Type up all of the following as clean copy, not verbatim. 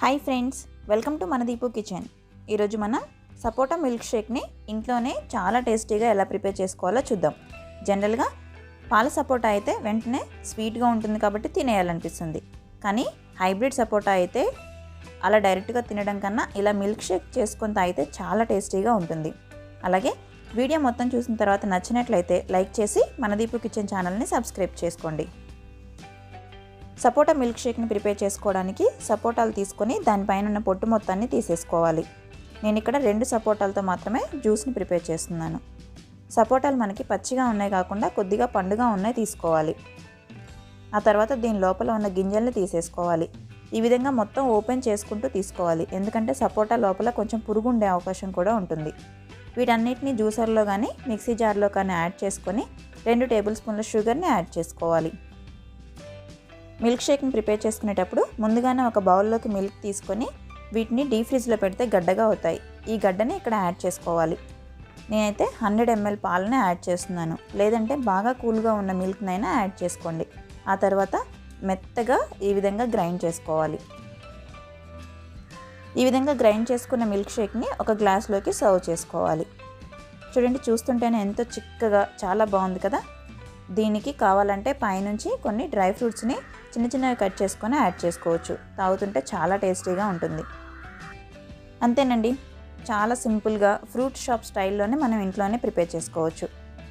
Hi friends, welcome to మన Deepu kitchen. ఈరోజు మనం సపోటా మిల్క్ షేక్ని ఇంట్లోనే చాలా టేస్టీగా ఎలా ప్రిపేర్ చేసుకోవాలో చూద్దాం. జనరల్గా పాల సపోటా అయితే వెంటనే స్వీట్గా ఉంటుంది కాబట్టి తినేయాలనిపిస్తుంది. కానీ హైబ్రిడ్ సపోటా అయితే అలా డైరెక్ట్గా తినడం కన్నా ఇలా మిల్క్ షేక్ చేసుకొని తాగితే చాలా టేస్టీగా ఉంటుంది. అలాగే వీడియో మొత్తం చూసిన తర్వాత నచ్చినట్లయితే లైక్ చేసి మన దీపు కిచెన్ ఛానల్ని సబ్స్క్రైబ్ చేసుకోండి. సపోటా మిల్క్ షేక్ని ప్రిపేర్ చేసుకోవడానికి సపోటాలు తీసుకొని దానిపైన ఉన్న పొట్టు మొత్తాన్ని తీసేసుకోవాలి. నేను ఇక్కడ 2 సపోటాలతో మాత్రమే జ్యూస్ని ప్రిపేర్ చేస్తున్నాను. సపోటాలు మనకి పచ్చిగా ఉన్నాయి కాకుండా కొద్దిగా పండుగా ఉన్నాయి తీసుకోవాలి. ఆ తర్వాత దీని లోపల ఉన్న గింజల్ని తీసేసుకోవాలి. ఈ విధంగా మొత్తం ఓపెన్ చేసుకుంటూ తీసుకోవాలి, ఎందుకంటే సపోటా లోపల కొంచెం పురుగు ఉండే అవకాశం కూడా ఉంటుంది. వీటన్నిటిని జ్యూసర్లో కానీ మిక్సీ జార్లో కానీ యాడ్ చేసుకొని 2 టేబుల్ స్పూన్ల షుగర్ని యాడ్ చేసుకోవాలి. మిల్క్ షేక్ని ప్రిపేర్ చేసుకునేటప్పుడు ముందుగానే ఒక బౌల్లోకి మిల్క్ తీసుకొని వీటిని డీప్ ఫ్రిడ్జ్లో పెడితే గడ్డగా అవుతాయి. ఈ గడ్డని ఇక్కడ యాడ్ చేసుకోవాలి. నేనైతే 100 ml పాలని యాడ్ చేస్తున్నాను, లేదంటే బాగా కూల్గా ఉన్న మిల్క్నైనా యాడ్ చేసుకోండి. ఆ తర్వాత మెత్తగా ఈ విధంగా గ్రైండ్ చేసుకోవాలి. ఈ విధంగా గ్రైండ్ చేసుకున్న మిల్క్ షేక్ని ఒక గ్లాస్లోకి సర్వ్ చేసుకోవాలి. చూడండి, చూస్తుంటేనే ఎంతో చిక్కగా చాలా బాగుంది కదా. దీనికి కావాలంటే పైనుంచి కొన్ని డ్రై ఫ్రూట్స్ని చిన్న చిన్నవి కట్ చేసుకొని యాడ్ చేసుకోవచ్చు. తాగుతుంటే చాలా టేస్టీగా ఉంటుంది. అంతేనండి, చాలా సింపుల్గా ఫ్రూట్ షాప్ స్టైల్లోనే మనం ఇంట్లోనే ప్రిపేర్ చేసుకోవచ్చు.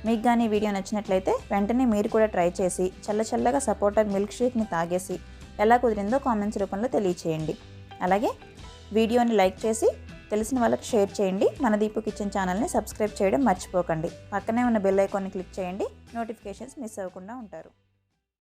మీకు కానీ వీడియో నచ్చినట్లయితే వెంటనే మీరు కూడా ట్రై చేసి చల్లగా సపోటా మిల్క్ షేక్ని తాగేసి ఎలా కుదిరిందో కామెంట్స్ రూపంలో తెలియచేయండి. అలాగే వీడియోని లైక్ చేసి తెలిసిన వాళ్ళకి షేర్ చేయండి. మన దీపు కిచెన్ ఛానల్ని సబ్స్క్రైబ్ చేయడం మర్చిపోకండి. పక్కనే ఉన్న బెల్ ఐకాన్ని క్లిక్ చేయండి, నోటిఫికేషన్స్ మిస్ అవ్వకుండా ఉంటారు.